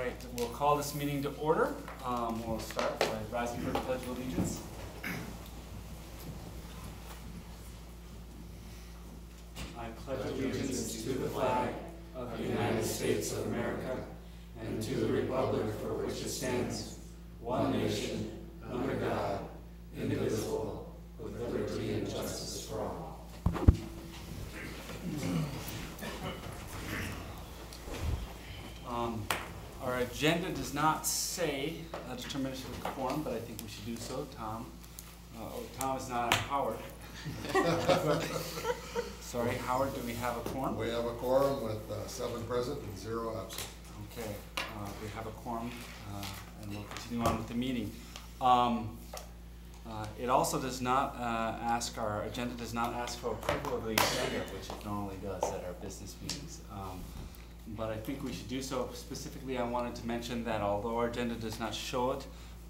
right, we'll call this meeting to order. We'll start by rising for the Pledge of Allegiance. I pledge allegiance to the flag of the United States of America and to the republic for which it stands, one nation, under God, indivisible, with liberty and justice for all. Our agenda does not say a determination of quorum, but I think we should do so. Tom. Tom is not Howard. Sorry, Howard, do we have a quorum? We have a quorum with 7 present and 0 absent. Okay, we have a quorum, and we'll continue on with the meeting. It also does not our agenda does not ask for approval of the agenda, which it normally does at our business meetings. But I think we should do so. Specifically, I wanted to mention that although our agenda does not show it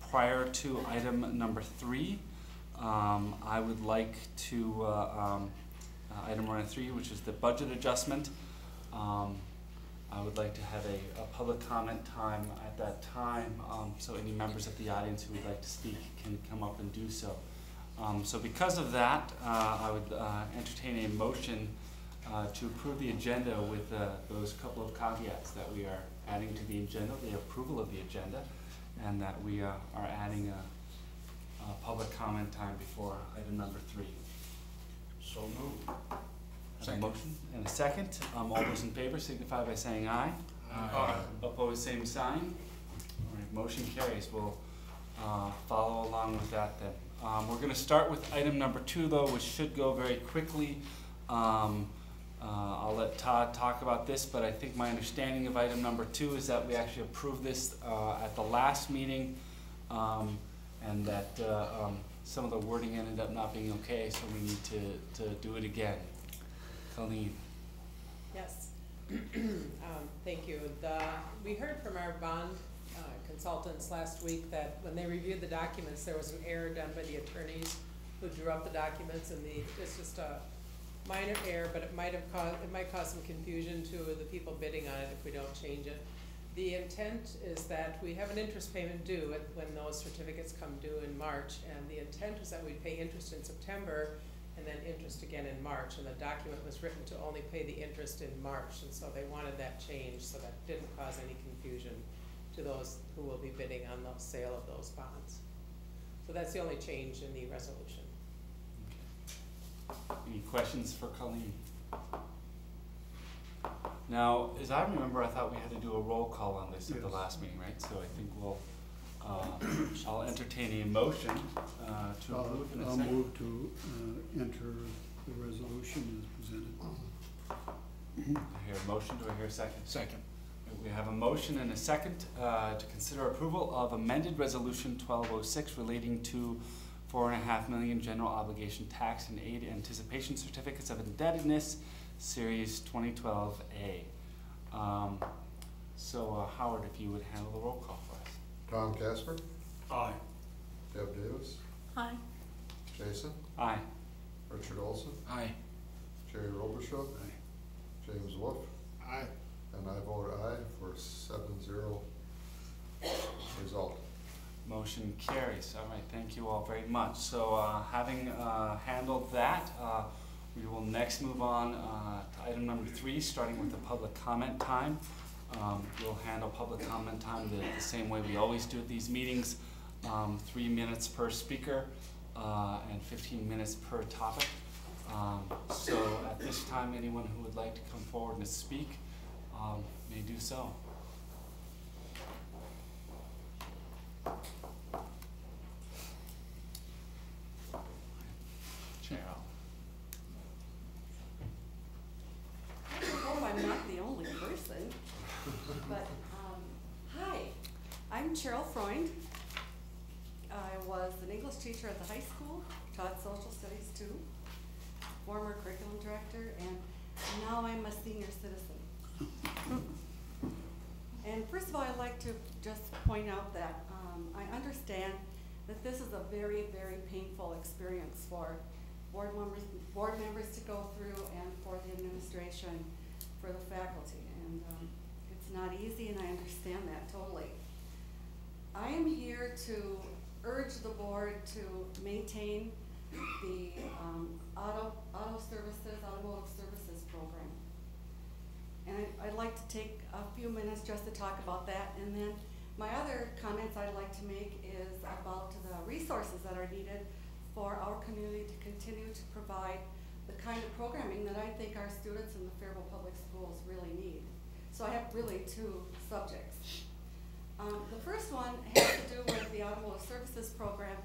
prior to item number 3, I would like to, item number 3, which is the budget adjustment, I would like to have a public comment time at that time, so any members of the audience who would like to speak can come up and do so. So because of that, I would entertain a motion to approve the agenda with those couple of caveats that we are adding to the agenda, the approval of the agenda, and that we are adding a public comment time before item number 3. So moved. A motion and a second. All those in favor signify by saying aye. Aye. Opposed, same sign. All right, motion carries. We'll follow along with that then. We're going to start with item number 2, though, which should go very quickly. I'll let Todd talk about this, but I think my understanding of item number 2 is that we actually approved this at the last meeting, and that some of the wording ended up not being okay, so we need to do it again. Colleen. Yes. Thank you. We heard from our bond consultants last week that when they reviewed the documents, there was an error done by the attorneys who drew up the documents, and it's just a minor error, but it might cause some confusion to the people bidding on it if we don't change it. The intent is that we have an interest payment due when those certificates come due in March, and the intent was that we'd pay interest in September and then interest again in March, and the document was written to only pay the interest in March, and so they wanted that changed so that didn't cause any confusion to those who will be bidding on the sale of those bonds. So that's the only change in the resolution. Any questions for Colleen? Now, as I remember, I thought we had to do a roll call on this at the last meeting, right? So I think we'll, I'll entertain a motion to approve in a second. I'll move to enter the resolution as presented. I hear a motion. Do I hear a second? Second. We have a motion and a second to consider approval of amended resolution 1206 relating to $4.5 million general obligation tax and aid anticipation certificates of indebtedness, Series 2012A. Howard, if you would handle the roll call for us. Tom Casper. Aye. Deb Davis. Aye. Jason. Aye. Richard Olson. Aye. Jerry Robichaud. Aye. James Wolfe. Aye. And I vote aye for 7-0 result. Motion carries. All right, thank you all very much. So having handled that, we will next move on to item number 3, starting with the public comment time. We'll handle public comment time the same way we always do at these meetings, 3 minutes per speaker and 15 minutes per topic. So at this time, anyone who would like to come forward and speak may do so. Cheryl. I hope I'm not the only person, but hi, I'm Cheryl Freund. I was an English teacher at the high school, taught social studies too, former curriculum director, and now I'm a senior citizen. And first of all, I'd like to just point out that I understand that this is a very, very painful experience for board members to go through, and for the administration, for the faculty. And it's It's not easy, and I understand that totally. I am here to urge the board to maintain the automotive services program. And I'd like to take a few minutes just to talk about that, and then my other comments I'd like to make is about the resources that are needed for our community to continue to provide the kind of programming that I think our students in the Faribault Public Schools really need. So I have really two subjects. The first one has to do with the automotive services program,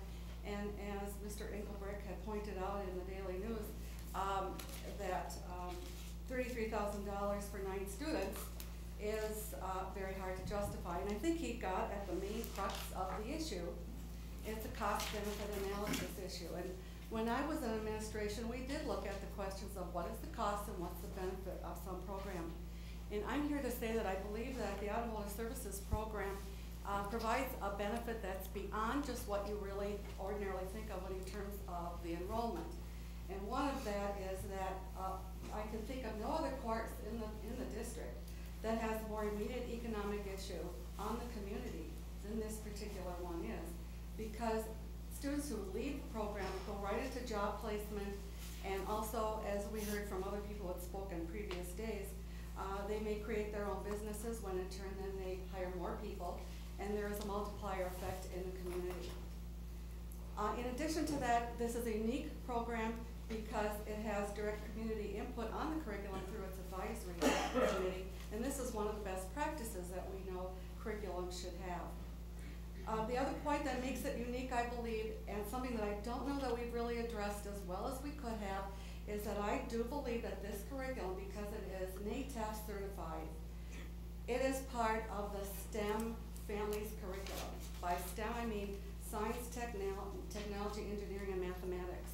and as Mr. Engelbrecht had pointed out in the Daily News, that $33,000 for 9 students is very hard to justify. And I think he got at the main crux of the issue. It's a cost-benefit analysis issue. And when I was in administration, we did look at the questions of what is the cost and what's the benefit of some program. And I'm here to say that I believe that the automotive services program provides a benefit that's beyond just what you really ordinarily think of in terms of the enrollment. And one of that is that I can think of no other course in the district that has more immediate economic issue on the community than this particular one is. Because students who leave the program go right into job placement, and also, as we heard from other people who had spoken previous days, they may create their own businesses when in turn then they hire more people, and there is a multiplier effect in the community. In addition to that, this is a unique program because it has direct community input on the curriculum through its advisory committee, and this is one of the best practices that we know curriculum should have. The other point that makes it unique, I believe, and something that I don't know that we've really addressed as well as we could have, is that I do believe that this curriculum, because it is NATAF certified, it is part of the STEM families curriculum. By STEM, I mean science, technology, engineering, and mathematics.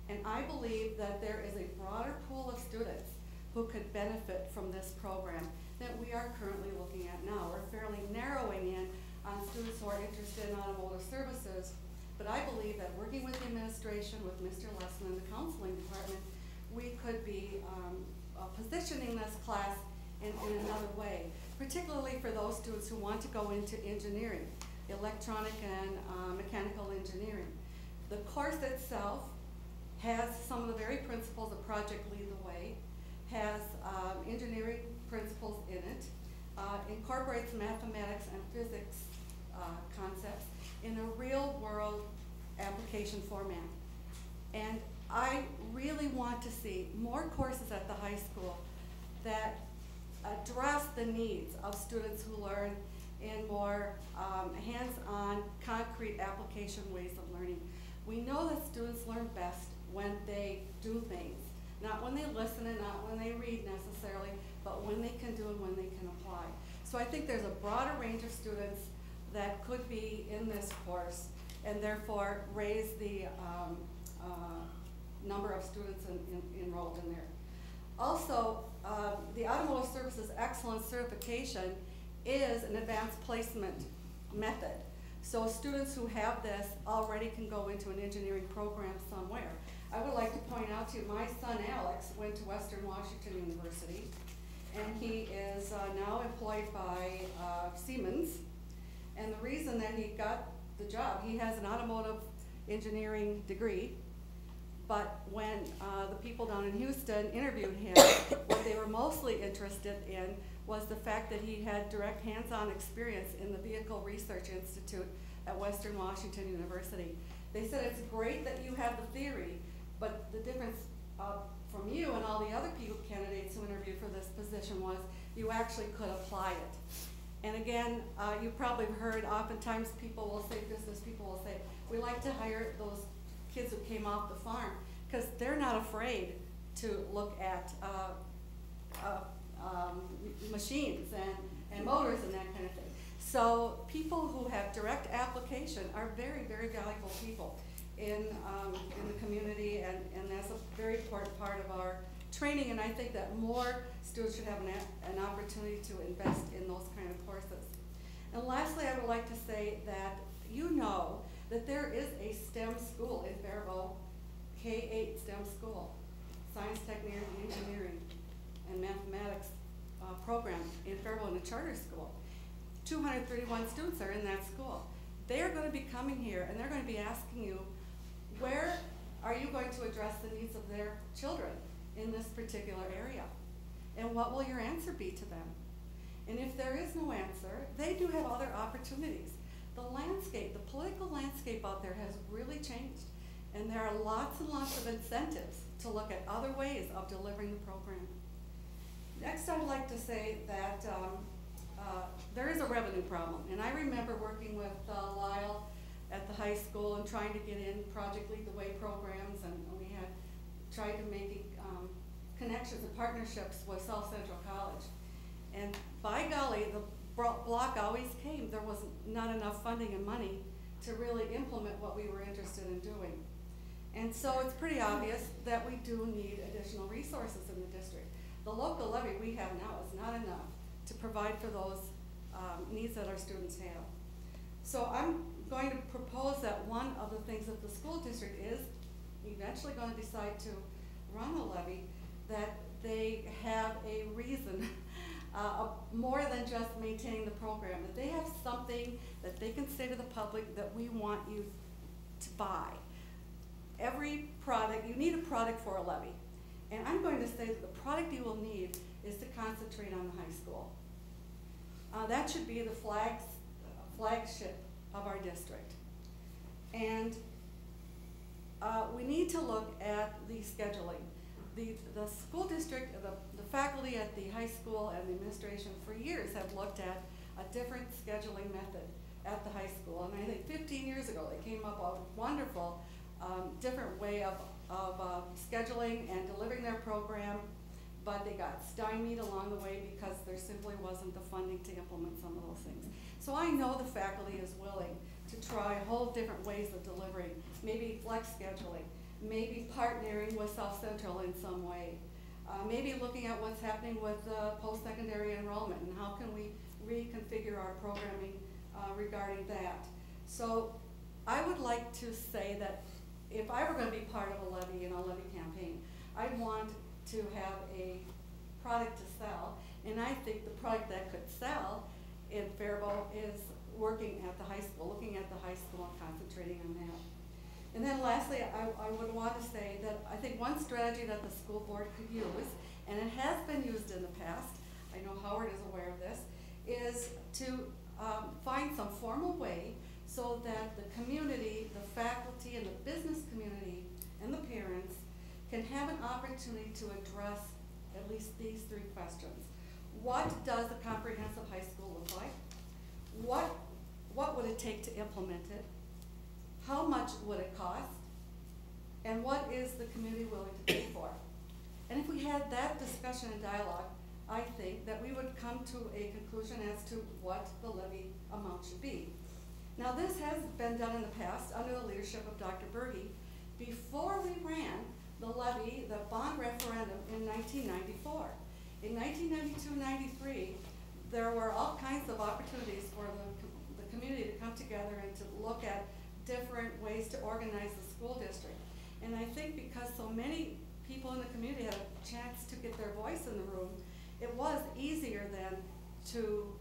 And I believe that there is a broader pool of students who could benefit from this program than we are currently looking at now. We're fairly narrowing in on students who are interested in automotive services, but I believe that working with the administration, with Mr. Lessman and the counseling department, we could be positioning this class in another way, particularly for those students who want to go into engineering, electronic and mechanical engineering. The course itself has some of the very principles of Project Lead the Way, has engineering principles in it, incorporates mathematics and physics concepts in a real world application format. And I really want to see more courses at the high school that address the needs of students who learn in more hands-on, concrete application ways of learning. We know that students learn best when they do things, not when they listen and not when they read necessarily, but when they can do and when they can apply. So I think there's a broader range of students that could be in this course and therefore raise the number of students enrolled in there. Also, the Automotive Services Excellence Certification is an advanced placement method. So students who have this already can go into an engineering program somewhere. I would like to point out to you, my son Alex went to Western Washington University, and he is now employed by Siemens. And the reason that he got the job, he has an automotive engineering degree, but when the people down in Houston interviewed him, what they were mostly interested in was the fact that he had direct hands-on experience in the Vehicle Research Institute at Western Washington University. They said, it's great that you have the theory, but the difference from you and all the other candidates who interviewed for this position was you actually could apply it. And again, you probably have heard oftentimes people will say, business people will say, we like to hire those kids who came off the farm because they're not afraid to look at machines and motors and that kind of thing. So people who have direct application are very, very valuable people in the community, and that's a very important part of our training, and I think that more students should have an opportunity to invest in those kind of courses. And lastly, I would like to say that you know that there is a STEM school in Faribault, K-8 STEM school, science, technology, engineering, and mathematics program in Faribault in a charter school. 231 students are in that school. They're going to be coming here and they're going to be asking you, where are you going to address the needs of their children in this particular area? And what will your answer be to them? And if there is no answer, they do have other opportunities. The landscape, the political landscape out there has really changed. And there are lots and lots of incentives to look at other ways of delivering the program. Next, I'd like to say that there is a revenue problem. And I remember working with Lyle at the high school and trying to get in Project Lead the Way programs, and we had tried to make connections and partnerships with South Central College. And by golly, the block always came. There was not enough funding and money to really implement what we were interested in doing. And so it's pretty obvious that we do need additional resources in the district. The local levy we have now is not enough to provide for those needs that our students have. So I'm going to propose that one of the things that the school district is eventually going to decide to run a levy, that they have a reason more than just maintaining the program, that they have something that they can say to the public that we want you to buy. Every product, you need a product for a levy. And I'm going to say that the product you will need is to concentrate on the high school. That should be the flagship of our district. And we need to look at the scheduling. The school district, the faculty at the high school and the administration for years have looked at a different scheduling method at the high school. And I think 15 years ago they came up with a wonderful different way of scheduling and delivering their program, but they got stymied along the way because there simply wasn't the funding to implement some of those things. So I know the faculty is willing to try whole different ways of delivering, maybe flex scheduling, maybe partnering with South Central in some way, maybe looking at what's happening with post-secondary enrollment and how can we reconfigure our programming regarding that. So I would like to say that if I were going to be part of a levy and a levy campaign, I'd want to have a product to sell, and I think the product that could sell in Faribault is working at the high school, looking at the high school and concentrating on that. And then lastly, I would want to say that I think one strategy that the school board could use, and it has been used in the past, I know Howard is aware of this, is to find some formal way so that the community, the faculty, and the business community, and the parents can have an opportunity to address at least these three questions. What does a comprehensive high school look like? What would it take to implement it? How much would it cost? And what is the community willing to pay for? And if we had that discussion and dialogue, I think that we would come to a conclusion as to what the levy amount should be. Now this has been done in the past under the leadership of Dr. Berge before we ran the levy, the bond referendum in 1994. In 1992-93, there were all kinds of opportunities for the community to come together and to look at different ways to organize the school district. And I think because so many people in the community had a chance to get their voice in the room, it was easier then to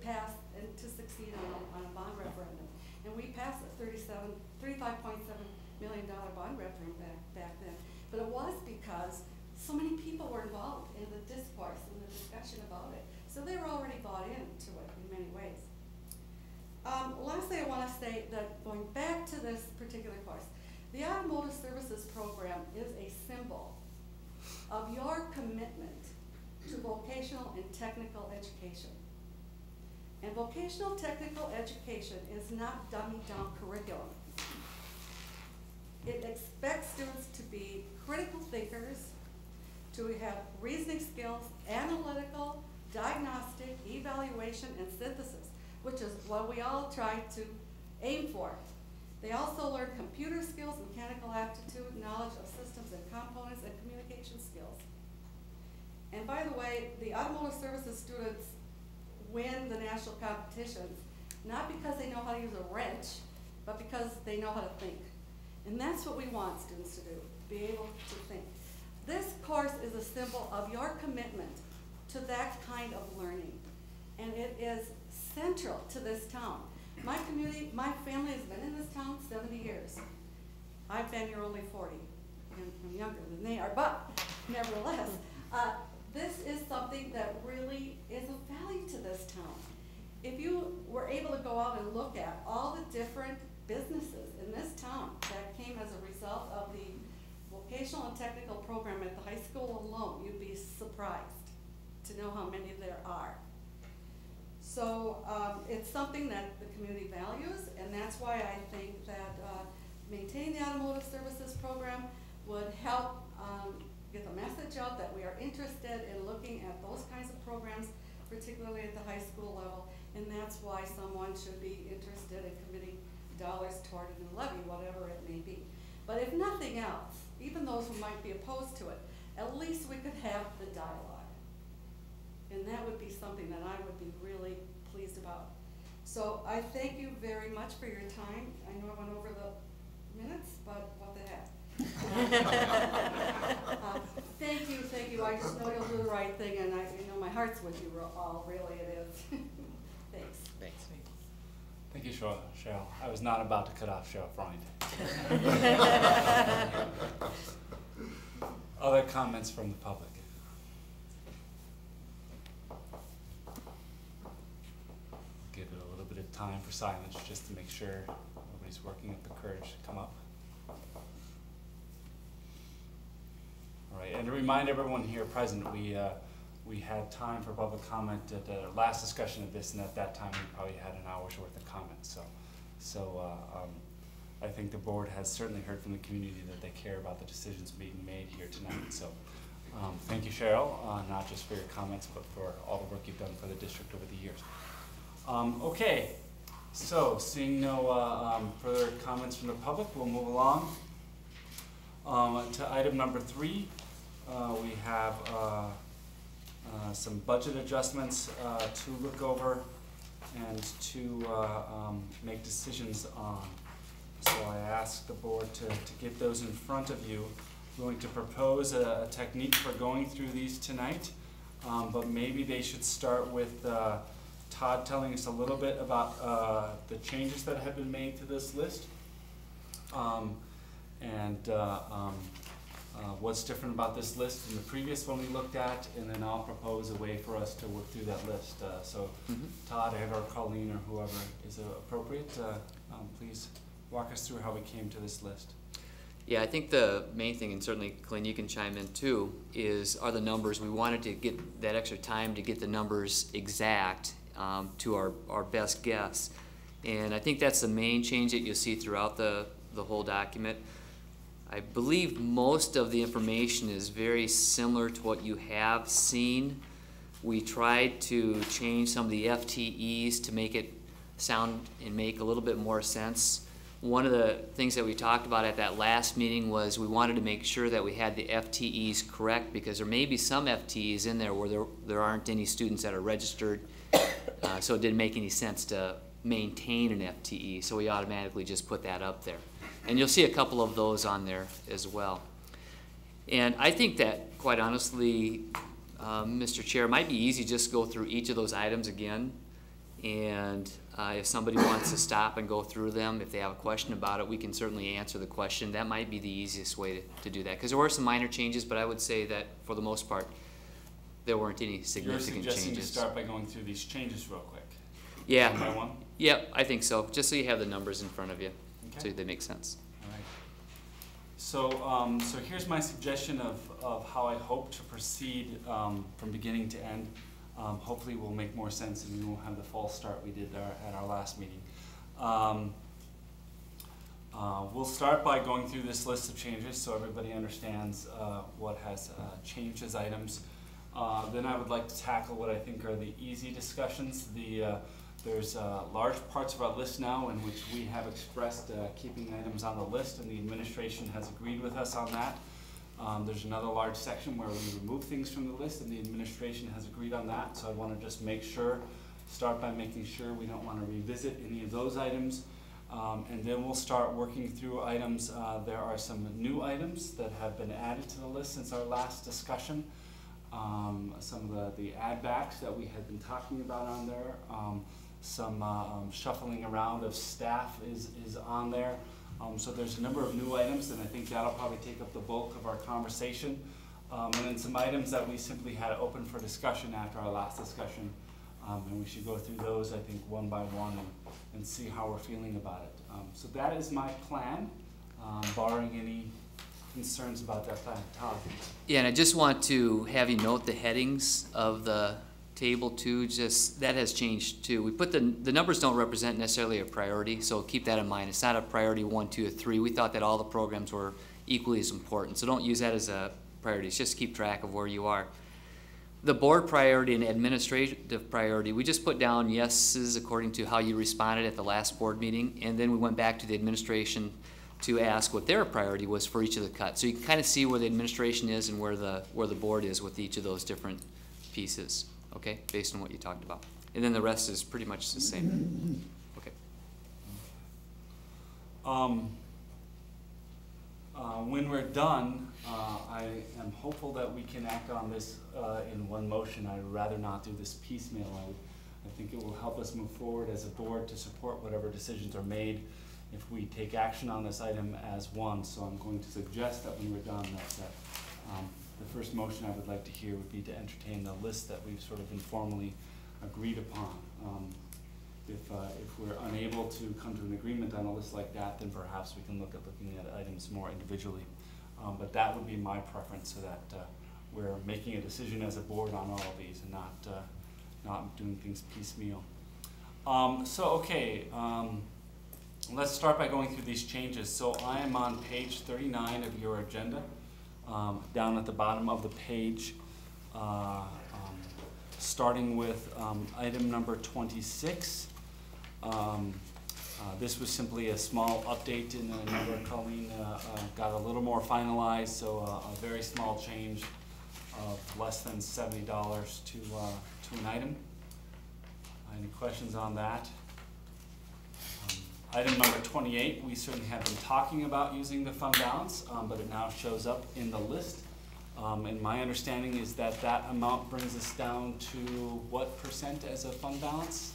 pass and to succeed on a bond referendum. And we passed a $35.7 million bond referendum back then. But it was because so many people were involved in the discourse and the discussion about it. So they were already bought into it in many ways. Lastly, I want to say that going back to this particular course, the Automotive Services Program is a symbol of your commitment to vocational and technical education. And vocational technical education is not dummied down curriculum. It expects students to be critical thinkers, to have reasoning skills, analytical, diagnostic, evaluation, and synthesis, which is what we all try to aim for. They also learn computer skills, mechanical aptitude, knowledge of systems and components, and communication skills. And by the way, the automotive services students win the national competitions, not because they know how to use a wrench, but because they know how to think. And that's what we want students to do, be able to think. This course is a symbol of your commitment to that kind of learning. And it is central to this town. My community, my family has been in this town 70 years. I've been here only 40, and I'm younger than they are, but nevertheless, this is something that really is of value to this town. If you were able to go out and look at all the different businesses in this town that came as a result of the vocational and technical program at the high school alone, you'd be surprised to know how many there are. So it's something that the community values, and that's why I think that maintaining the automotive services program would help get the message out that we are interested in looking at those kinds of programs, particularly at the high school level, and that's why someone should be interested in committing dollars toward a new levy, whatever it may be. But if nothing else, even those who might be opposed to it, at least we could have the dialogue. And that would be something that I would be really pleased about. So I thank you very much for your time. I know I went over the minutes, but what the heck. Thank you. I just know you'll do the right thing, and I know my heart's with you all, really it is. Thanks. Thanks. Thank you, Cheryl. I was not about to cut off Cheryl Freund. Other comments from the public? Give it a little bit of time for silence just to make sure nobody's working up the courage to come up. All right, and to remind everyone here present, we had time for public comment at the last discussion of this, and at that time we probably had an hour's worth of comments. So I think the board has certainly heard from the community that they care about the decisions being made here tonight. So thank you, Cheryl, not just for your comments, but for all the work you've done for the district over the years. Okay, so seeing no further comments from the public, we'll move along to item number 3. We have some budget adjustments to look over and to make decisions on. So I ask the board to get those in front of you. I'm going to propose a technique for going through these tonight, but maybe they should start with Todd telling us a little bit about the changes that have been made to this list, and what's different about this list than the previous one we looked at, and then I'll propose a way for us to work through that list. Todd, Ed, or Colleen, or whoever is appropriate, please walk us through how we came to this list. Yeah, I think the main thing, and certainly Colleen, you can chime in too, are the numbers. We wanted to get that extra time to get the numbers exact to our best guess. And I think that's the main change that you'll see throughout the whole document. I believe most of the information is very similar to what you have seen. We tried to change some of the FTEs to make it sound and make a little bit more sense. One of the things that we talked about at that last meeting was we wanted to make sure that we had the FTEs correct, because there may be some FTEs in there where there aren't any students that are registered, so it didn't make any sense to maintain an FTE, so we automatically just put that up there. And you'll see a couple of those on there as well. And I think that, quite honestly, Mr. Chair, it might be easy just to go through each of those items again. And if somebody wants to stop and go through them, if they have a question about it, we can certainly answer the question. That might be the easiest way to do that. Because there were some minor changes, but I would say that for the most part, there weren't any significant changes. You're suggesting to start by going through these changes real quick? Yeah. One by one? Yep, I think so. Just so you have the numbers in front of you, okay, so they make sense. All right. So here's my suggestion of how I hope to proceed from beginning to end. Hopefully we'll make more sense and we won't have the false start we did at our last meeting. We'll start by going through this list of changes so everybody understands what has changed as items. Then I would like to tackle what I think are the easy discussions. There's large parts of our list now in which we have expressed keeping items on the list, and the administration has agreed with us on that. There's another large section where we remove things from the list, and the administration has agreed on that. So I want to just start by making sure we don't want to revisit any of those items. And then we'll start working through items. There are some new items that have been added to the list since our last discussion. some of the add backs that we had been talking about on there. Some shuffling around of staff is on there. So there's a number of new items, and I think that'll probably take up the bulk of our conversation. And then some items that we simply had open for discussion after our last discussion. And we should go through those, I think, one by one and see how we're feeling about it. So that is my plan, barring any concerns about that plan. Todd? Yeah, and I just want to have you note the headings of the table too, just, that has changed too. We put the numbers don't represent necessarily a priority, so keep that in mind. It's not a priority 1, 2, or 3. We thought that all the programs were equally as important, so don't use that as a priority. Just keep track of where you are. The board priority and administrative priority, we just put down yeses according to how you responded at the last board meeting, and then we went back to the administration to ask what their priority was for each of the cuts. So you can kind of see where the administration is and where the board is with each of those different pieces, okay, based on what you talked about. And then the rest is pretty much the same. Okay. When we're done, I am hopeful that we can act on this in one motion. I'd rather not do this piecemeal. I think it will help us move forward as a board to support whatever decisions are made if we take action on this item as one. So I'm going to suggest that when we're done, that the first motion I would like to hear would be to entertain the list that we've sort of informally agreed upon. If we're unable to come to an agreement on a list like that, then perhaps we can look at looking at items more individually. But that would be my preference, so that we're making a decision as a board on all of these and not doing things piecemeal. Let's start by going through these changes. So I am on page 39 of your agenda. Down at the bottom of the page, starting with item number 26. This was simply a small update in the number. Colleen got a little more finalized, so a very small change of less than $70 to an item. Any questions on that? Item number 28, we certainly have been talking about using the fund balance, but it now shows up in the list. And my understanding is that that amount brings us down to what percent as a fund balance?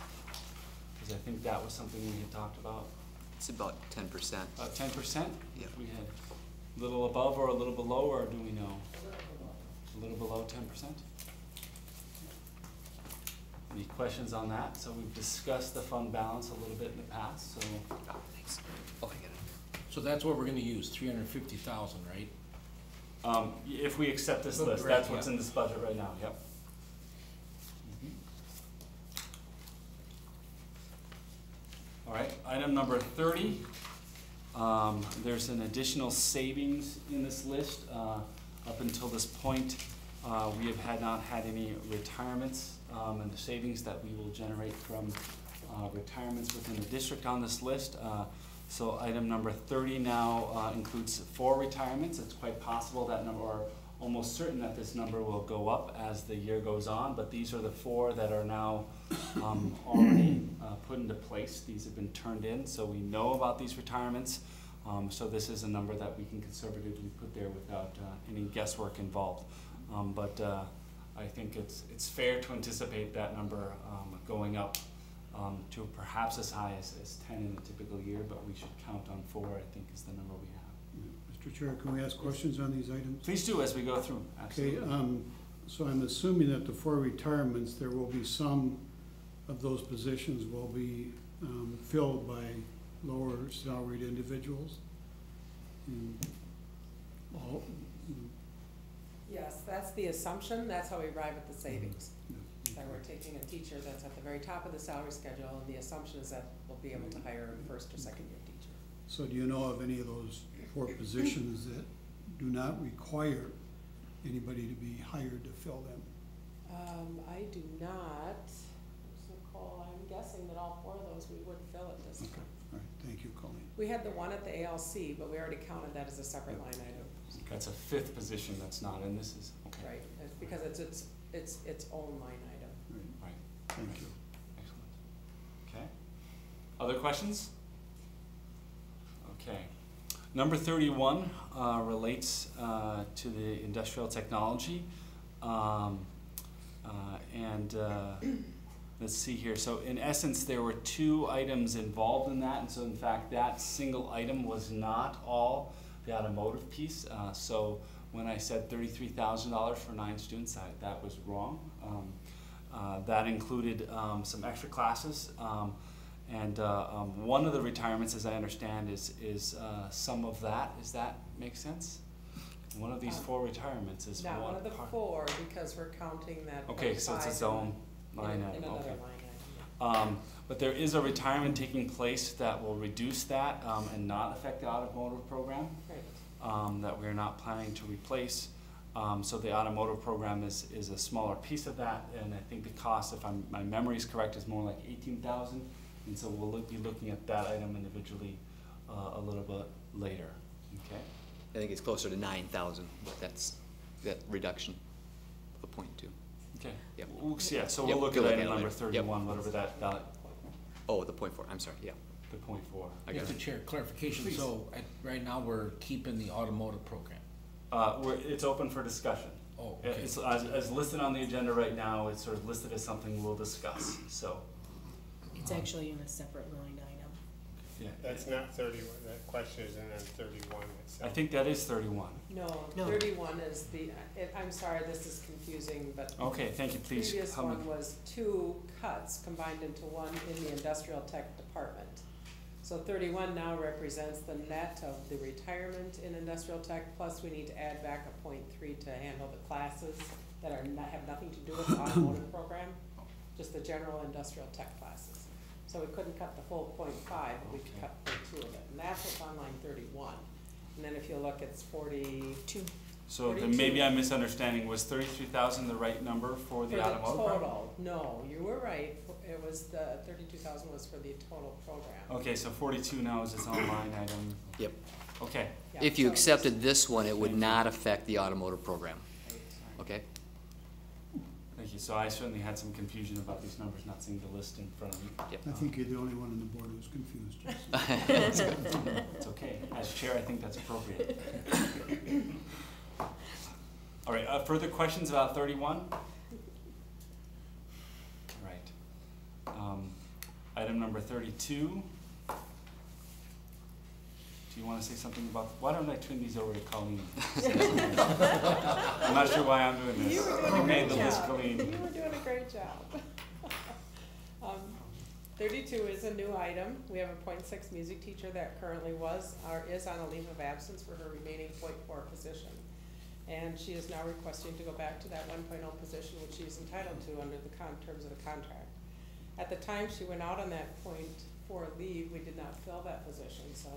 Because I think that was something we had talked about. It's about 10%. About 10%? Yeah. We had a little above or a little below, or do we know? A little below 10%? Any questions on that? So we've discussed the fund balance a little bit in the past, so. Oh, thanks. Oh, I get it. So that's what we're gonna use, 350,000, right? If we accept this list, Right, that's what's yeah. in this budget right now, yep. All right, item number 30. There's an additional savings in this list. Up until this point, we have not had any retirements, and the savings that we will generate from retirements within the district on this list. So item number 30 now includes 4 retirements. It's quite possible that number, or almost certain that this number will go up as the year goes on, but these are the 4 that are now already put into place. These have been turned in, so we know about these retirements. So this is a number that we can conservatively put there without any guesswork involved. But I think it's fair to anticipate that number going up to perhaps as high as 10 in a typical year, but we should count on 4, I think, is the number we have. Mr. Chair, can we ask questions on these items? Please do as we go through, absolutely. Okay, so I'm assuming that the 4 retirements, there will be some of those positions will be filled by lower salaried individuals. And all, Yes, that's the assumption, that's how we arrive at the savings. That we're taking a teacher that's at the very top of the salary schedule, and the assumption is that we'll be able to hire a first or second year teacher. So do you know of any of those 4 positions that do not require anybody to be hired to fill them? I do not. Nicole, I'm guessing that all 4 of those we would fill at this Okay, time. all right, thank you, Colleen. We had the one at the ALC, but we already counted that as a separate line item. That's a 5th position that's not in this, is, okay. Right, it's because it's its own line item. Right, Thank you. excellent. Okay. Other questions? Okay. Number 31 relates to the industrial technology. Let's see here. So in essence, there were 2 items involved in that, and so in fact, that single item was not all the automotive piece. So when I said $33,000 for 9 students, that was wrong. That included some extra classes, and one of the retirements, as I understand, is some of that. Does that make sense? One of these 4 retirements is Not one one of the part. 4, because we're counting that. Okay, so it's its own line in item. another Okay. line item. But there is a retirement taking place that will reduce that and not affect the automotive program. Right. That we're not planning to replace. So the automotive program is a smaller piece of that, and I think the cost, if my memory is correct, is more like 18,000. And so we'll be looking at that item individually a little bit later. Okay. I think it's closer to 9,000, but that's that reduction of 0.2. Okay. Yep. Yeah. So Yep, we'll look we'll at look item at it number later. Yep. 31, whatever that Oh, the 0.4, I'm sorry, yeah. the 0.4. I got Mr. it. Chair, clarification, Please. so right now we're keeping the automotive program. It's open for discussion. Oh, okay. It's as listed on the agenda right now. It's sort of listed as something we'll discuss. So It's actually in a separate line item. yeah, That's not 31, that question isn't on 31 I itself. think that is 31. No, No. 31 is the, I'm sorry, this is confusing, but Okay, thank you. Please previous help me. one was 2 cuts combined into one in the industrial tech department. So 31 now represents the net of the retirement in industrial tech, plus we need to add back a 0.3 to handle the classes that are have nothing to do with the automotive program, just the general industrial tech classes. So we couldn't cut the full 0.5, but we could cut 0.2 of it, and that's what's on line 31. And then if you look, it's 42. So then 42. maybe I'm misunderstanding. Was 33,000 the right number for the automotive program? total, no, you were right, it was the 32,000 was for the total program. Okay, so 42 now is its own line item. Yep. Okay. Yeah, If you so- accepted this one, it would not affect the automotive program, okay? Thank you. So I certainly had some confusion about these numbers, not seeing the list in front of me. Yep. I think you're the only one on the board who's confused, Jason. It's okay. As chair, I think that's appropriate. All right, further questions about 31? All right. Item number 32. Do you want to say something about, why don't I turn these over to Colleen? I'm not sure why I'm doing this. You were doing a You made great the list, job. Colleen. You were doing a great job. 32 is a new item. We have a .6 music teacher that currently is on a leave of absence for her remaining .4 position. And she is now requesting to go back to that 1.0 position, which she is entitled to under the terms of the contract. At the time she went out on that .4 leave, we did not fill that position, so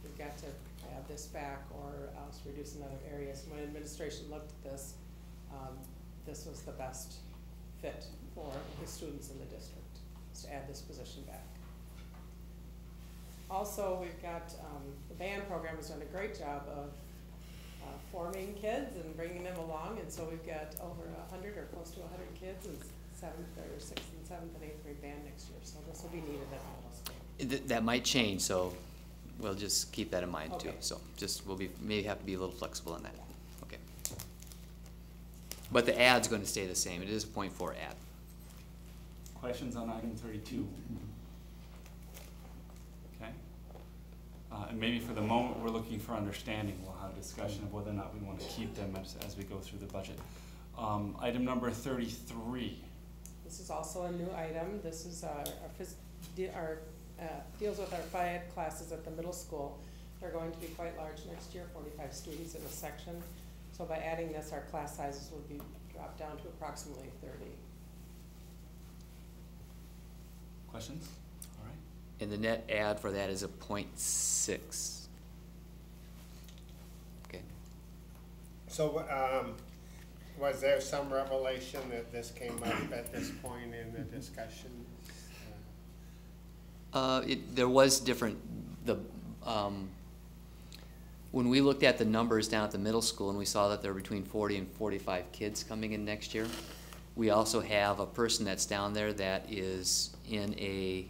we've got to add this back or else reduce in other areas. When administration looked at this, this was the best fit for the students in the district, is to add this position back. Also, we've got, the band program has done a great job of forming kids and bringing them along, and so we've got over 100 or close to 100 kids in 7th or 6th and 7th and 8th grade band next year, so this will be needed at the middle school. That might change, so we'll just keep that in mind too. Okay. So just, may have to be a little flexible on that, okay? But the ad's gonna stay the same, it is a .4 ad. Questions on item 32? Okay. And maybe for the moment, we're looking for understanding. We'll have a discussion of whether or not we want to keep them as we go through the budget. Item number 33. This is also a new item. This is deals with our Phi Ed classes at the middle school. They're going to be quite large next year, 45 students in a section. So by adding this, our class sizes would be dropped down to approximately 30. Questions? All right. And the net ad for that is a .6. Okay. So, was there some revelation that this came up at this point in the discussion? There was different, when we looked at the numbers down at the middle school and we saw that there were between 40 and 45 kids coming in next year, we also have a person that's down there that is in a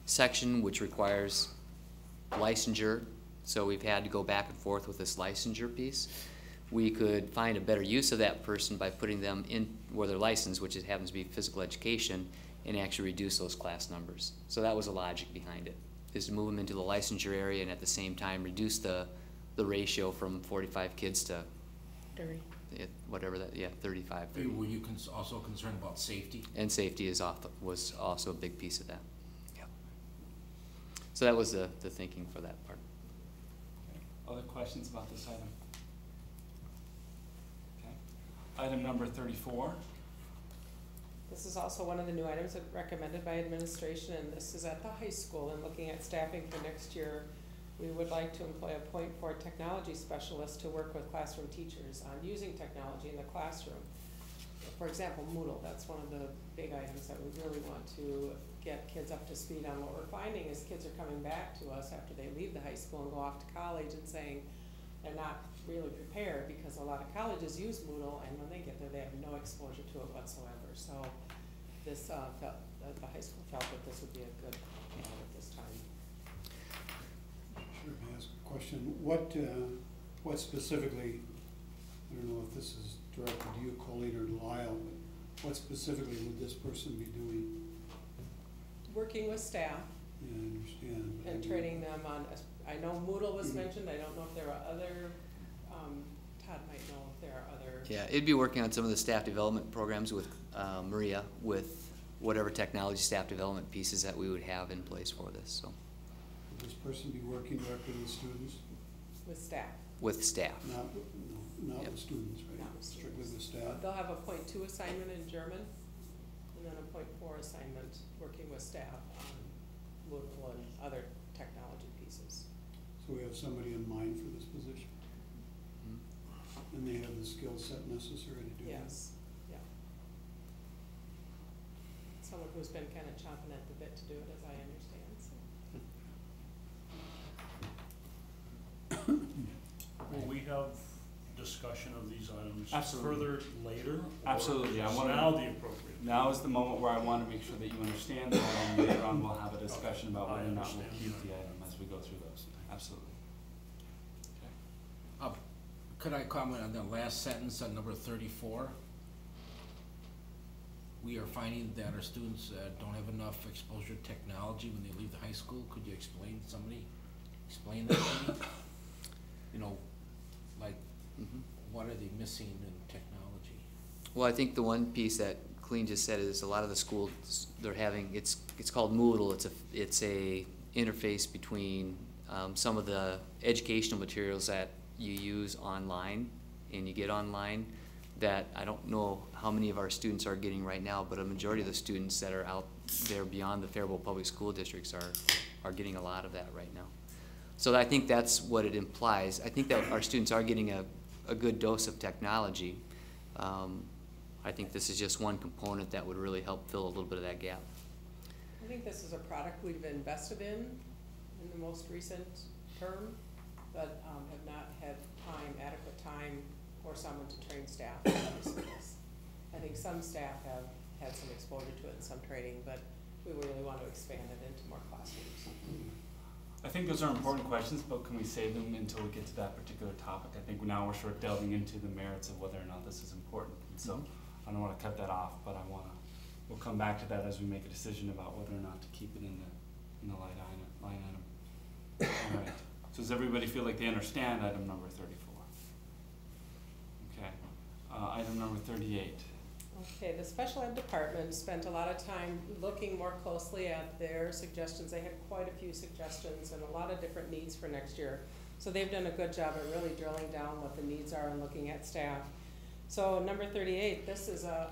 section which requires licensure, so we've had to go back and forth with this licensure piece. we could find a better use of that person by putting them in where they're licensed, which it happens to be physical education, and actually reduce those class numbers. So that was the logic behind it, is to move them into the licensure area and at the same time reduce the ratio from 45 kids to 30. whatever that, yeah, 35, 30. Were you also concerned about safety? And safety was also a big piece of that. Yep. So that was the thinking for that part. Other questions about this item? Okay. Item number 34. This is also one of the new items that recommended by administration, and this is at the high school. And looking at staffing for next year, we would like to employ a .4 technology specialist to work with classroom teachers on using technology in the classroom. For example, Moodle, that's one of the big items that we really want to get kids up to speed on. What we're finding is kids are coming back to us after they leave the high school and go off to college and saying they're not really prepared because a lot of colleges use Moodle, and when they get there, they have no exposure to it whatsoever. So this, the high school felt that this would be a good at this time. Sure, may I ask a question? What specifically, I don't know if this is directed to you, Colleen, or Lyle, but what specifically would this person be doing? Working with staff Yeah, I understand. But I and mean, training them on, I know Moodle was mentioned, I don't know if there are other, Todd might know if there are other. Yeah, it'd be working on some of the staff development programs with Maria, with whatever technology staff development pieces that we would have in place for this. So Would this person be working directly with students? With staff. with staff. Not Yep. with students, right? Not with Strictly students. with staff? They'll have a .2 assignment in German, and then a .4 assignment working with staff on Moodle and other technology pieces. So we have somebody in mind for this position? Mhm. And they have the skill set necessary to do that? Yes, yeah. Someone who's been kind of chomping at the bit to do it, as I understand, so. Will we have discussion of these items Absolutely. further later? or Absolutely, I is wanna- now the appropriate? Now is the moment where I want to make sure that you understand the item. Later on, we'll have a discussion about whether or not we'll I keep understand. the item as we go through those. Absolutely. Okay. Could I comment on the last sentence on number 34? We are finding that our students don't have enough exposure to technology when they leave the high school. Could you explain that to me? You know, like, Mhm. what are they missing in technology? Well, I think the one piece that Colleen just said is a lot of the schools, they're having, it's called Moodle. It's a interface between some of the educational materials that you use online and you get online that I don't know how many of our students are getting right now, but a majority of the students that are out there beyond the Faribault Public School Districts are getting a lot of that right now. So I think that's what it implies. I think that our students are getting a good dose of technology. I think this is just one component that would really help fill a little bit of that gap. I think this is a product we've invested in the most recent term, but have not had adequate time or someone to train staff on use of this. I think some staff have had some exposure to it and some training, but we really want to expand it into more classrooms. I think those are important questions, but can we save them until we get to that particular topic? I think now we're sort of delving into the merits of whether or not this is important. And so I don't want to cut that off, but we'll come back to that as we make a decision about whether or not to keep it in the line item. All right. So does everybody feel like they understand item number 34? Okay. Item number 38. Okay, the special ed department spent a lot of time looking more closely at their suggestions. They had quite a few suggestions and a lot of different needs for next year. So they've done a good job at really drilling down what the needs are and looking at staff. So number 38, this is a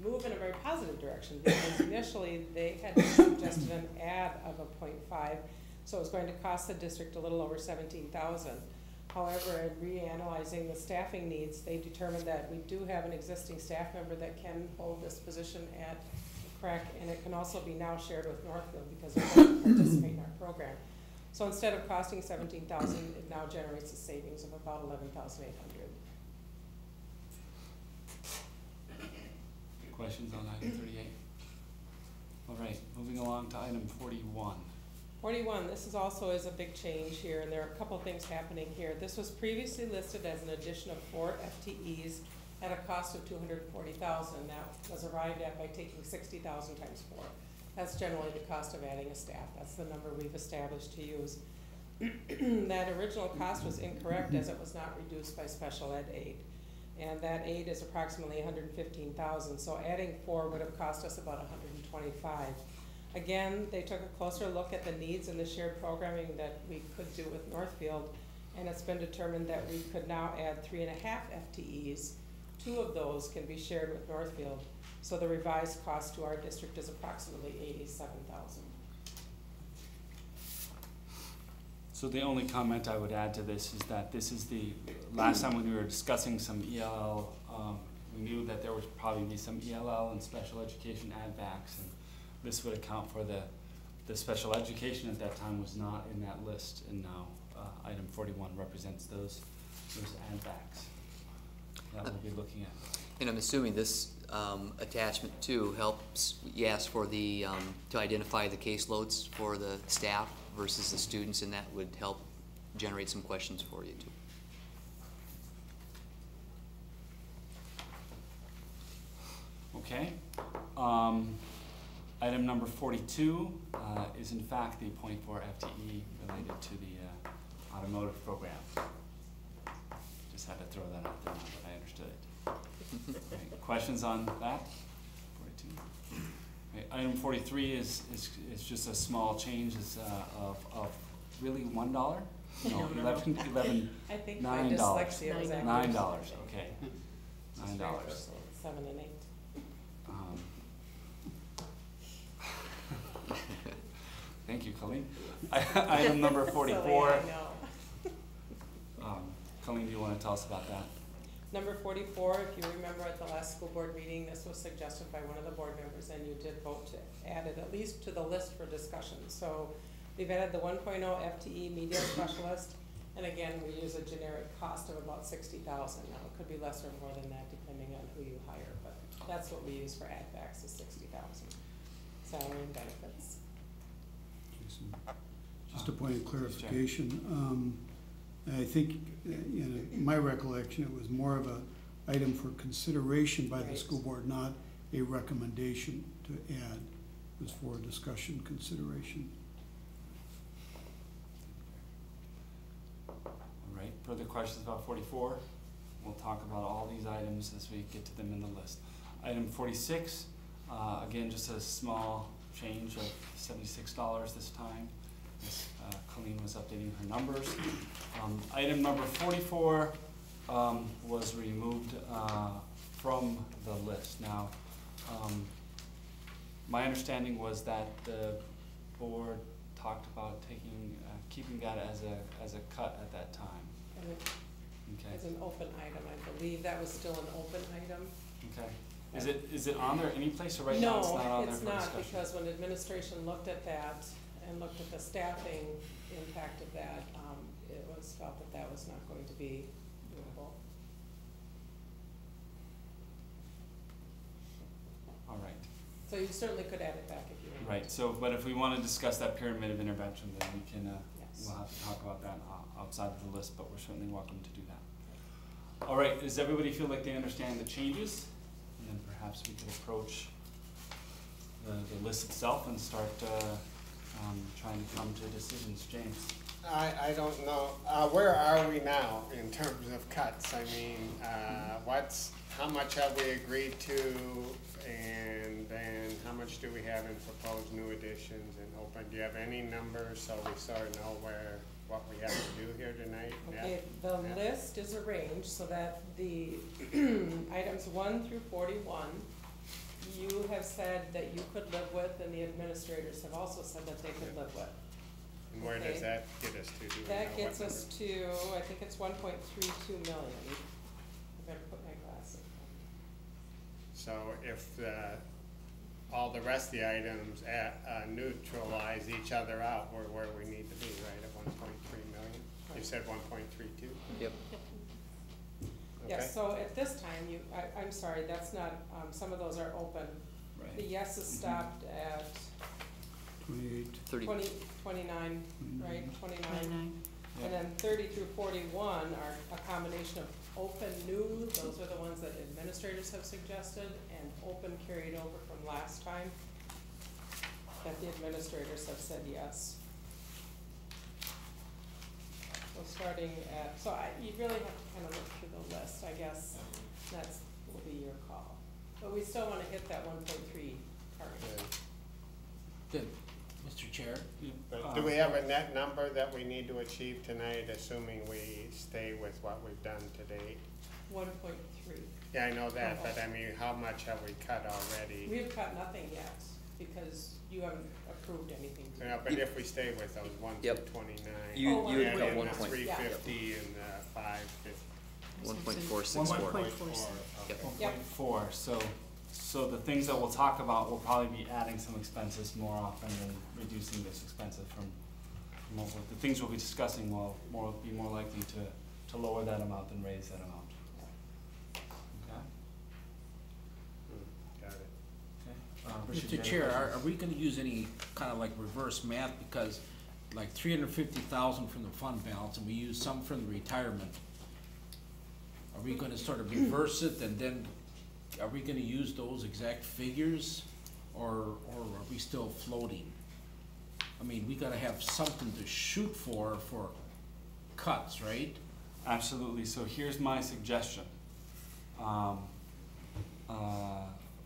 move in a very positive direction because initially they had suggested an add of a .5, so it was going to cost the district a little over $17,000. However, in reanalyzing the staffing needs, they determined that we do have an existing staff member that can hold this position at CREC, and it can also be now shared with Northfield because it doesn't participate in our program. So instead of costing $17,000, it now generates a savings of about $11,800. Questions on item 38? All right, moving along to item 41. 41, this is also is a big change here, and there are a couple things happening here. This was previously listed as an addition of 4 FTEs at a cost of $240,000. That was arrived at by taking 60,000 times 4. That's generally the cost of adding a staff. That's the number we've established to use. That original cost was incorrect as it was not reduced by special ed aid. And that aid is approximately $115,000. So adding 4 would have cost us about $125,000. Again, they took a closer look at the needs and the shared programming that we could do with Northfield, and it's been determined that we could now add 3.5 FTEs. 2 of those can be shared with Northfield. So the revised cost to our district is approximately $87,000. So the only comment I would add to this is that this is the last time when we were discussing some ELL, we knew that there would probably be some ELL and special education add backs, and this would account for the special education at that time was not in that list, and now item 41 represents those add backs that we'll be looking at. And I'm assuming this attachment 2 helps, yes, for the, to identify the caseloads for the staff versus the students, and that would help generate some questions for you too. Okay. Item number 42 is in fact the 0.4 FTE related to the automotive program. Just had to throw that out there now that I understood it. Okay, questions on that? 42. Okay, item 43 is just a small change of really $1? No, No. 11 I think my $9. dyslexia was actually $9, okay. $9. $9. 7 and 8. Thank you, Colleen. Item number 44. Silly, I know. Colleen, do you want to tell us about that? Number 44, if you remember at the last school board meeting, this was suggested by one of the board members, and you did vote to add it at least to the list for discussion. So we've added the 1.0 FTE media specialist, and again, we use a generic cost of about $60,000. Now, it could be less or more than that depending on who you hire, but that's what we use for add backs is $60,000. Salary and benefits. Jason, just a point of clarification. I think, in my recollection, it was more of a item for consideration by the Right. school board, not a recommendation to add. It was for discussion consideration. All right, further questions about 44? We'll talk about all these items as we get to them in the list. Item 46, again, just a small change of $76 this time. Colleen was updating her numbers. Item number 44 was removed from the list. Now, my understanding was that the board talked about keeping that as a cut at that time. And it Okay. is an open item, I believe. That was still an open item. Okay. Is it on there any place, or right now it's not on there No, it's for not, discussion? because when administration looked at that and looked at the staffing impact of that, it was felt that that was not going to be doable. All right. So you certainly could add it back if you wanted. Right, so, but if we want to discuss that pyramid of intervention, then we can, Yes. we'll have to talk about that outside of the list, but we're certainly welcome to do that. All right, does everybody feel like they understand the changes? And then perhaps we could approach the list itself and start trying to come to decisions. James? I don't know, where are we now in terms of cuts? I mean, how much have we agreed to, and then how much do we have in proposed new additions and open? Do you have any numbers so we sort of know what we have to do here tonight? Okay, the list is arranged so that the items 1 through 41, you have said that you could live with, and the administrators have also said that they could live with. And where does Okay. that get us to? Do we know That what gets us numbers? to, I think it's 1.32 million. I better put my glasses So if all the rest of the items neutralize each other out, we're where we need to be, right, at 1.3 million? You Right. said 1.32? Yep. on. Okay. Yes, so at this time, I'm sorry, that's not, some of those are open. The Right. yeses stopped at 28. 30, 29, right, 29. 29. And then 30 through 41 are a combination of open new, those are the ones that administrators have suggested, and open carried over from last time, that the administrators have said yes. So starting at, you really have to kind of look through the list, I guess, that's, will be your call. But we still wanna hit that 1.3 target. Then, Mr. Chair, But do we have a net number that we need to achieve tonight, assuming we stay with what we've done to date? 1.3. Yeah, I know that, but I mean, how much have we cut already? We've cut nothing yet, because you haven't approved anything. Yeah, but if we stay with those 1 through Yep. 29. you Oh, would yeah, cut yeah, one yeah. point, 350 and 550. 1.464. 1.46. Yep. 1.4, so the things that we'll talk about will probably be adding some expenses more often than reducing this expenses from what the things we'll be discussing will be more likely to lower that amount than raise that amount. Okay? Got it. Okay. Richard, you Mr. had a Chair, question? are we gonna use any kind of like reverse math, because like 350,000 from the fund balance, and we use some from the retirement? Are we gonna sort of reverse it, and then, are we gonna use those exact figures, or are we still floating? I mean, we gotta have something to shoot for cuts, right? Absolutely, so here's my suggestion.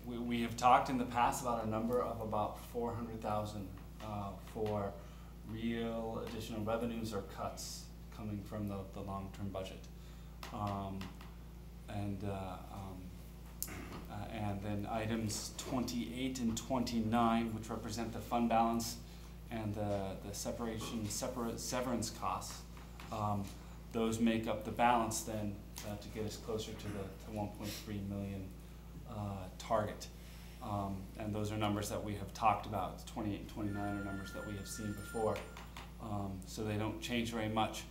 We have talked in the past about a number of about 400,000 for real additional revenues or cuts coming from the long-term budget. And then items 28 and 29, which represent the fund balance and the severance costs, those make up the balance then to get us closer to the 1.3 million target. And those are numbers that we have talked about. 28 and 29 are numbers that we have seen before, so they don't change very much.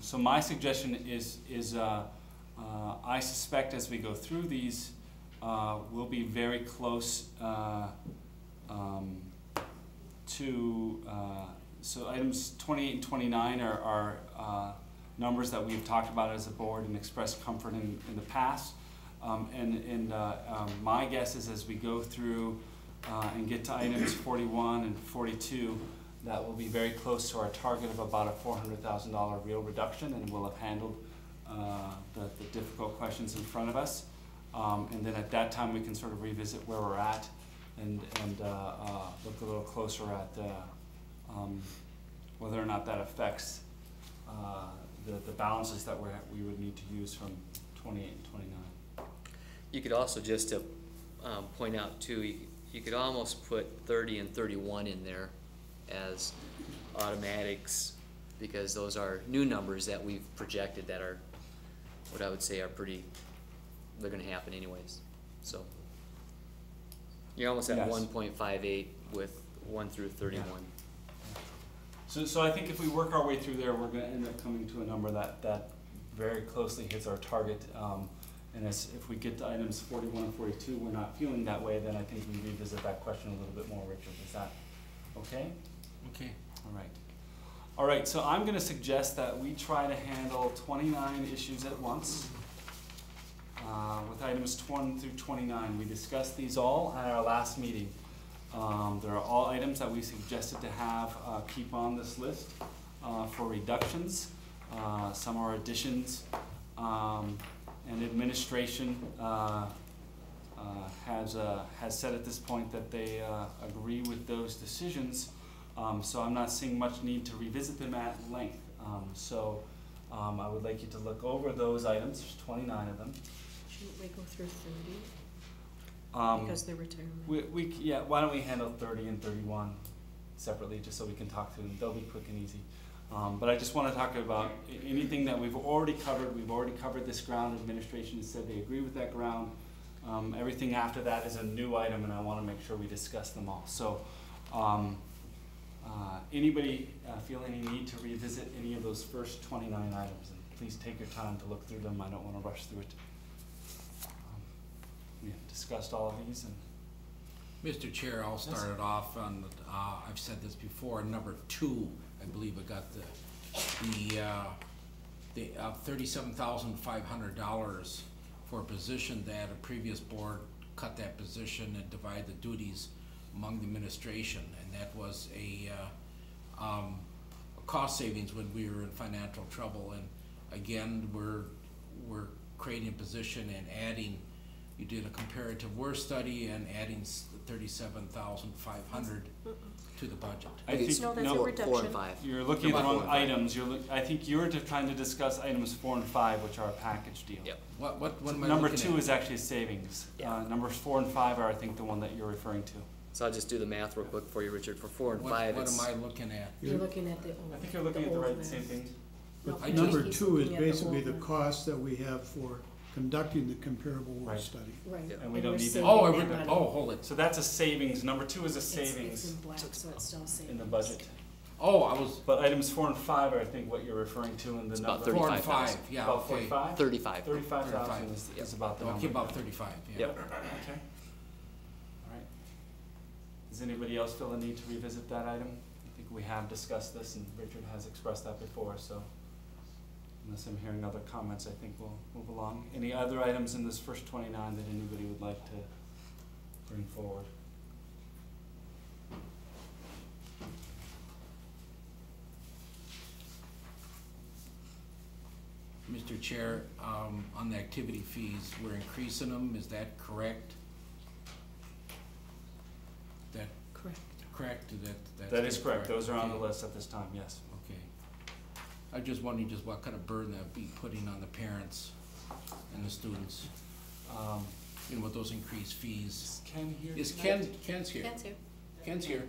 So my suggestion is I suspect as we go through these, we'll be very close to, so items 28 and 29 are numbers that we've talked about as a board and expressed comfort in the past. My guess is as we go through and get to items 41 and 42, that will be very close to our target of about a $400,000 real reduction, and we'll have handled the difficult questions in front of us. And then at that time we can sort of revisit where we're at and look a little closer at whether or not that affects the balances that we would need to use from 28 and 29. You could also, just to point out too, you could almost put 30 and 31 in there as automatics, because those are new numbers that we've projected that are, what I would say are pretty, they're gonna happen anyways, so. You're almost at Yes. 1.58 with 1 through 31. So I think if we work our way through there, we're gonna end up coming to a number that very closely hits our target. And if we get to items 41 and 42, we're not feeling that way, then I think we revisit that question a little bit more, Richard. Is that okay? Okay. All right. All right, so I'm gonna suggest that we try to handle 29 issues at once. With items 1 through 29, we discussed these all at our last meeting. There are all items that we suggested to have keep on this list for reductions. Some are additions, and administration has said at this point that they agree with those decisions. So I'm not seeing much need to revisit them at length. I would like you to look over those items. There's 29 of them. Shouldn't we go through 30? Um, Because they're retirement. Yeah, why don't we handle 30 and 31 separately, just so we can talk through them. They'll be quick and easy. But I just want to talk about anything that we've already covered. We've already covered this ground. Administration has said they agree with that ground. Everything after that is a new item, and I want to make sure we discuss them all. So anybody feel any need to revisit any of those first 29 items? And please take your time to look through them. I don't want to rush through it. We have discussed all of these, and Mr. Chair, I'll start it off on, I've said this before, number 2, I believe I got the $37,500 for a position that a previous board cut that position and divide the duties among the administration, and that was a cost savings when we were in financial trouble. And again, we're creating a position and adding, you did a comparative worst study and adding 37,500 to the budget. I think, No, that's a Four reduction. and 5. you're looking at the Four wrong and five. items. I think you're trying to discuss items 4 and 5, which are a package deal. Yep. What am I Number looking 2 at? is actually savings. Yeah. Numbers 4 and 5 are, I think, the one that you're referring to. So I'll just do the math real quick for you, Richard. For 4 and What 5, am it's I looking at? You're looking at the old. I think you're looking at the old right, math. same thing. No, I Number he's 2 is looking at the basically old the math. cost that we have for conducting the comparable Right. work study. Right. Yeah. And we don't we're need to- saving Oh, that money. hold it. So that's a savings. Number 2 is a It's savings in black, so it's still savings. in the budget. Oh, I was, But items 4 and 5 are, I think, what you're referring to in the It's about number. 4 and 35,000. 5, yeah, About okay. 45? 35. 35,000 is Yep. about the number. Okay, about 35, yeah. Yep. Okay. All right. Does anybody else feel a need to revisit that item? I think we have discussed this and Richard has expressed that before, so unless I'm hearing other comments, I think we'll move along. Any other items in this first 29 that anybody would like to bring forward? Mr. Chair, on the activity fees, we're increasing them, is that correct? That Correct. correct? That is correct. Those are on the Okay. list at this time, yes. Okay. I just wondering just what kind of burden that'd be putting on the parents and the students, with those increased fees. Is Ken here? Is tonight? Ken's here? Can't do. Ken's here.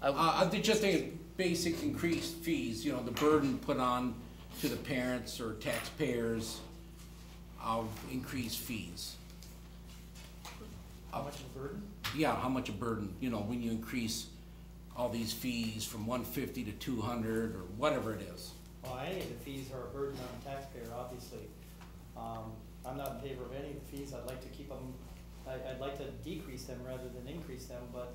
I- Just thinking basic increased fees, the burden put on to the parents or taxpayers of increased fees. How much of a burden? Yeah, how much a burden, when you increase all these fees from 150 to 200 or whatever it is. Well, any of the fees are a burden on the taxpayer, obviously. I'm not in favor of any of the fees, I'd like to keep them, I'd like to decrease them rather than increase them, but,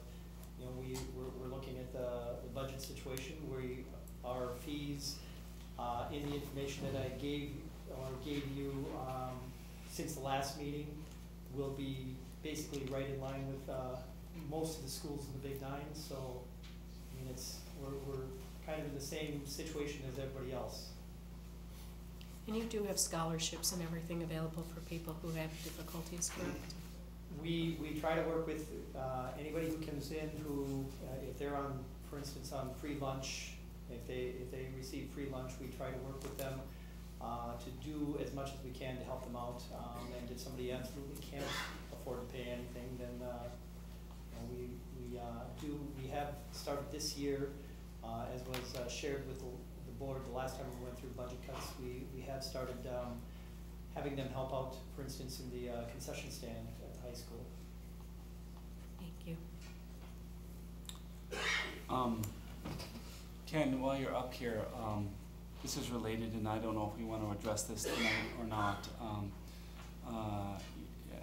we're looking at the budget situation, our fees, in the information that I gave you, since the last meeting, will be basically right in line with, most of the schools in the Big Nine, so, we're kind of in the same situation as everybody else. And you do have scholarships and everything available for people who have difficulties, correct? We try to work with, anybody who comes in who, if they're on, for instance, on free lunch, if they receive free lunch, we try to work with them, to do as much as we can to help them out, and if somebody absolutely can't afford to pay anything, then, we have started this year, as was shared with the board the last time we went through budget cuts, we have started, having them help out, for instance, in the concession stand at the high school. Thank you. Ken, while you're up here, this is related, and I don't know if we want to address this tonight or not.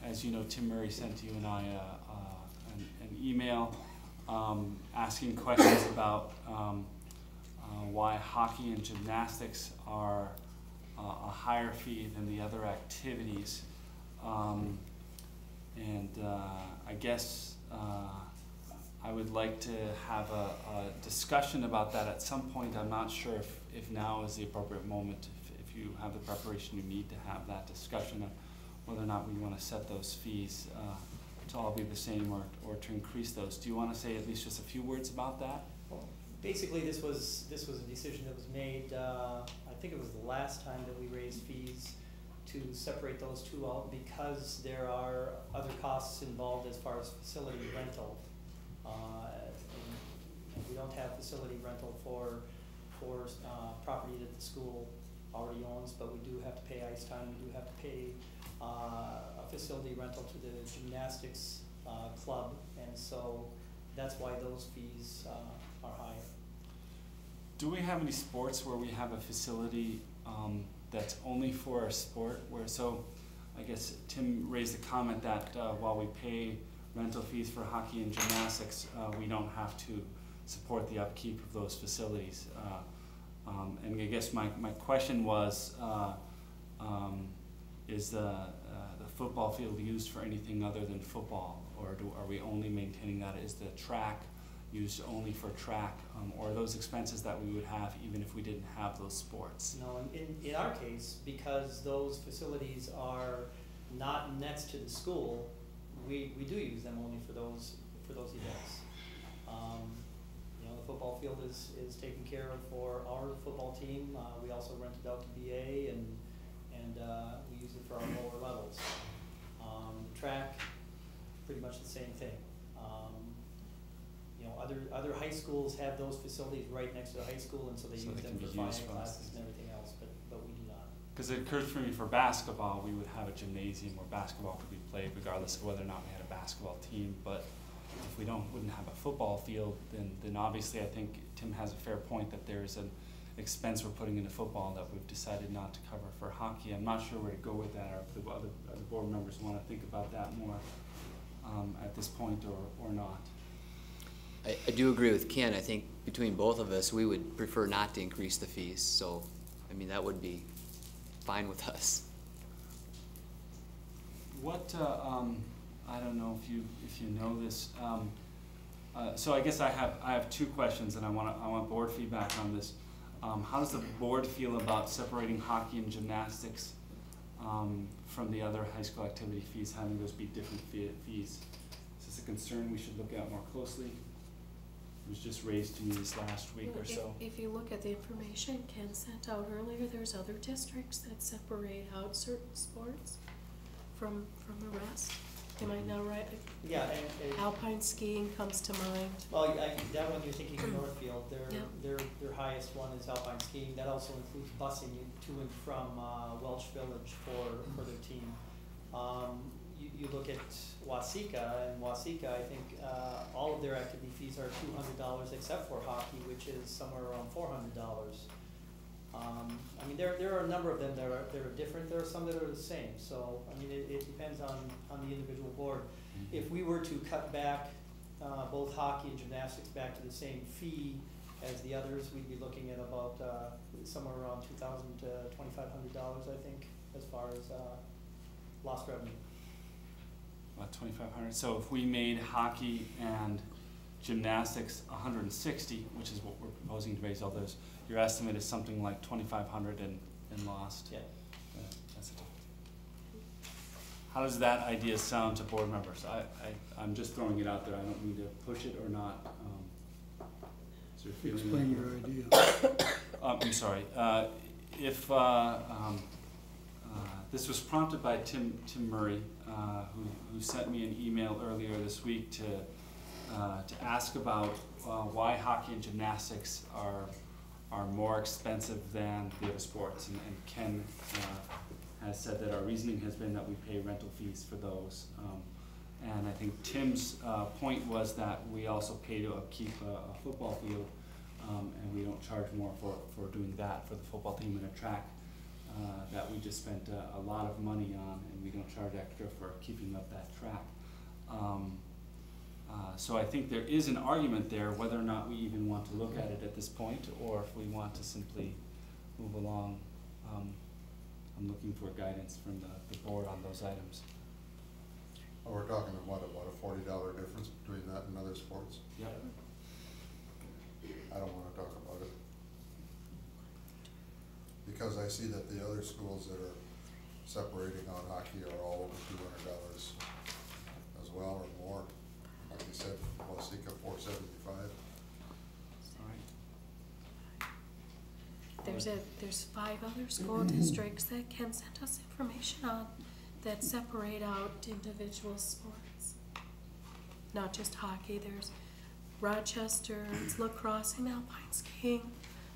As you know, Tim Murray sent you and I an email asking questions about why hockey and gymnastics are a higher fee than the other activities. I guess I would like to have a discussion about that at some point. I'm not sure if now is the appropriate moment, if you have the preparation you need to have that discussion of whether or not we want to set those fees to all be the same or to increase those. Do you want to say at least just a few words about that? Well, basically, this was a decision that was made, I think it was the last time that we raised fees to separate those two out because there are other costs involved as far as facility rental. And we don't have facility rental for property that the school already owns, but we do have to pay ice time, we do have to pay a facility rental to the gymnastics club, and so that's why those fees are higher. Do we have any sports where we have a facility that's only for a sport? I guess Tim raised the comment that while we pay rental fees for hockey and gymnastics, we don't have to support the upkeep of those facilities. And I guess my question was, is the football field used for anything other than football, or are we only maintaining that? Is the track used only for track, or are those expenses that we would have even if we didn't have those sports? No, in our case, because those facilities are not next to the school, we do use them only for those events. You know, the football field is taken care of for our football team. We also rent it out to BA and we use it for our lower levels. The track, pretty much the same thing. You know, other high schools have those facilities right next to the high school, and so they So use they them can for be used finance for classes things. and everything else, but we do not. Because it occurred for me for basketball, we would have a gymnasium where basketball could be played regardless of whether or not we had a basketball team. But if we wouldn't have a football field, then obviously I think Tim has a fair point that there's an expense we're putting into football that we've decided not to cover for hockey. I'm not sure where to go with that, or if the other board members want to think about that more at this point or not. I do agree with Ken. I think between both of us, we would prefer not to increase the fees. So, I mean, that would be fine with us. What, I don't know if you know this, so I guess I have two questions, and I want board feedback on this. How does the board feel about separating hockey and gymnastics from the other high school activity fees, having those be different fees? Is this a concern we should look at more closely? It was just raised to me this last week or so. If you look at the information Ken sent out earlier, there's other districts that separate out certain sports from the rest. Am I not right? Yeah, and Alpine skiing comes to mind. well, that one you're thinking of Northfield, Yeah. their highest one is alpine skiing. That also includes busing you to and from Welch Village for their team. You look at Waseca, and Waseca, I think all of their activity fees are $200 except for hockey, which is somewhere around $400. I mean, there are a number of them that are different. There are some that are the same. So, I mean, it depends on the individual board. If we were to cut back both hockey and gymnastics back to the same fee as the others, we'd be looking at about somewhere around $2,000 to $2,500, I think, as far as lost revenue. About 2,500. So if we made hockey and gymnastics 160, which is what we're proposing to raise all those, your estimate is something like 2,500 in lost. Yeah. That's it. How does that idea sound to board members? I'm just throwing it out there. I don't mean to push it or not. Is there a feeling? Explain your idea. I'm sorry. This was prompted by Tim Murray, who sent me an email earlier this week to ask about why hockey and gymnastics are more expensive than the other sports, and Ken has said that our reasoning has been that we pay rental fees for those. And I think Tim's point was that we also pay to upkeep a football field, and we don't charge more for doing that for the football team and a track that we just spent a lot of money on, and we don't charge extra for keeping up that track. So I think there is an argument there whether or not we even want to look at it at this point, or if we want to simply move along. I'm looking for guidance from the board on those items. Oh, we're talking about a $40 difference between that and other sports? Yep. I don't wanna talk about it. Because I see that the other schools that are separating out hockey are all over $200 as well or more. Like you said, Waseca $475. All right. There's 5 other school districts that Ken sent us information on that separate out individual sports. Not just hockey, there's Rochester, it's lacrosse and alpine skiing,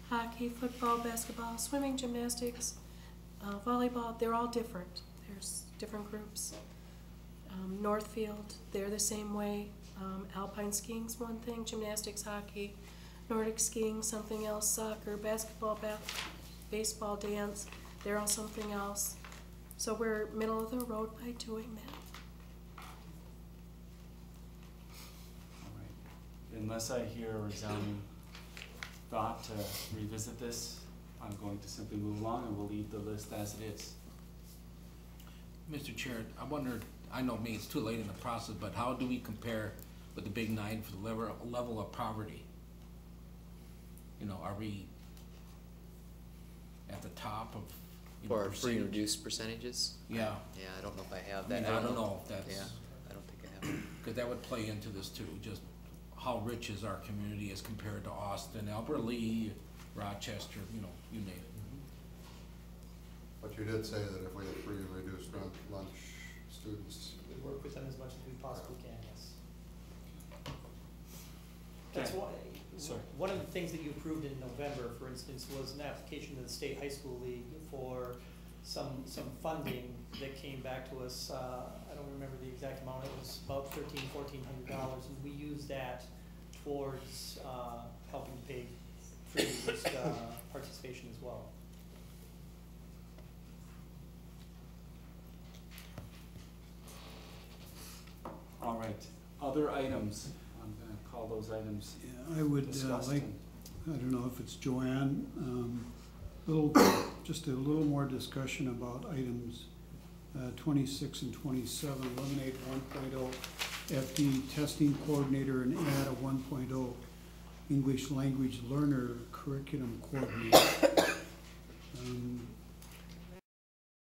hockey, football, basketball, swimming, gymnastics, volleyball, they're all different. There's different groups. Northfield, they're the same way. Alpine skiing's one thing, gymnastics, hockey, Nordic skiing, something else, soccer, basketball, baseball, dance, they're all something else. So we're middle of the road by doing that. All right. Unless I hear a resounding thought to revisit this, I'm going to simply move along and we'll leave the list as it is. Mr. Chair, I wonder, I know maybe it's too late in the process, but how do we compare with the big nine for the level of poverty? You know, are we at the top of, you know, For free percentage? and reduced percentages? Yeah, Yeah, I don't know if I have I that. mean, I don't know if Yeah, that's, I don't think I have it. because that would play into this too, just how rich is our community as compared to Austin, Albert Lee, Rochester, you know, you name it. But you did say that if we had free and reduced lunch students, We work with them as much as we possibly can, yes. That's Okay. one, one of the things that you approved in November, for instance, was an application to the State High School League for some funding that came back to us, I don't remember the exact amount, it was about $1,400, and we used that towards, helping pay for reduced, participation as well. All right, other items, I'm gonna call those items Yeah, I would discussed. like, I don't know if it's Joanne, just a little more discussion about items 26 and 27, eliminate 1.0 FD testing coordinator and add a 1.0 English language learner curriculum coordinator.